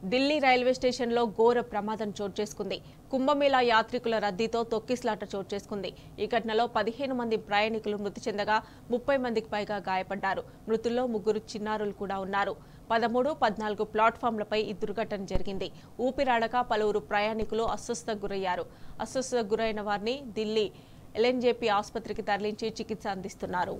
Delhi railway స్టేషన్లో ఘోర ప్రమాదం చోటు చేసుకుంది. కుంభమేళా యాత్రికుల రద్దీతో తొక్కిసలాట చోటు చేసుకుంది. ఈ ఘటనలో 15 మంది ప్రయాణికులు మృతి చెందగా 30 మందికి పైగా గాయపడ్డారు. మృతుల్లో 3 చిన్నారులు కూడా ఉన్నారు. 13, 14 ప్లాట్ఫామ్లపై ఈ దుర్ఘటన జరిగింది. ఊపిరాడక పలువురు ప్రయాణికులు అస్వస్థతకు గురయ్యారు. అస్వస్థతకు గురైన వారిని ఢిల్లీ ఎల్ఎన్జేపీ ఆసుపత్రికి తరలించి చికిత్స అందిస్తున్నారు.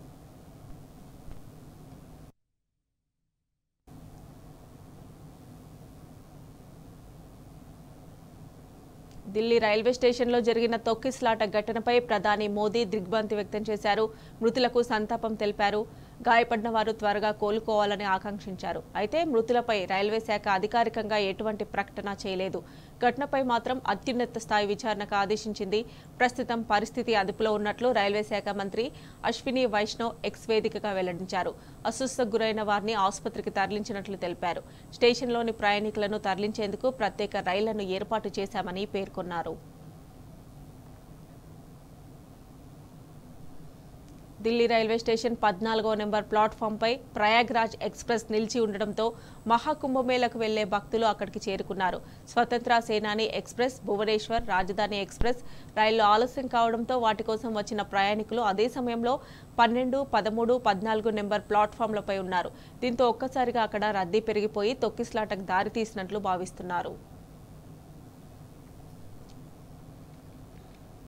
ఢిల్లీ రైల్వే స్టేషన్లో జరిగిన తొక్కిసలాట ఘటనపై ప్రధాని మోదీ దిగ్భ్రాంతి వ్యక్తం చేశారు. మృతులకు సంతాపం తెలిపారు. గాయపడిన వారు త్వరగా కోలుకోవాలని ఆకాంక్షించారు. అయితే మృతులపై రైల్వే శాఖ అధికారికంగా ఎటువంటి ప్రకటన చేయలేదు. ఘటనపై మాత్రం అత్యున్నత స్థాయి విచారణకు ఆదేశించింది. ప్రస్తుతం పరిస్థితి అదుపులో ఉన్నట్లు రైల్వే శాఖ మంత్రి అశ్విని వైష్ణవ్ ఎక్స్ వేదికగా వెల్లడించారు. అస్వస్థతకు గురైన వారిని ఆసుపత్రికి తరలించినట్లు తెలిపారు. స్టేషన్లోని ప్రయాణికులను తరలించేందుకు ప్రత్యేక రైళ్లను ఏర్పాటు చేశామని పేర్కొన్నారు. ఢిల్లీ రైల్వే స్టేషన్ 14వ నెంబర్ ప్లాట్ఫామ్పై ప్రయాగ్రాజ్ ఎక్స్ప్రెస్ నిలిచి ఉండడంతో మహాకుంభమేళకు వెళ్లే భక్తులు అక్కడికి చేరుకున్నారు. స్వతంత్ర సేనాని ఎక్స్ప్రెస్, భువనేశ్వర్ రాజధాని ఎక్స్ప్రెస్ రైళ్లు ఆలస్యం కావడంతో వాటి కోసం వచ్చిన ప్రయాణికులు అదే సమయంలో 12, 13, 14 నెంబర్ ప్లాట్ఫామ్లపై ఉన్నారు. దీంతో ఒక్కసారిగా అక్కడ రద్దీ పెరిగిపోయి తొక్కిసలాటకు దారితీసినట్లు భావిస్తున్నారు.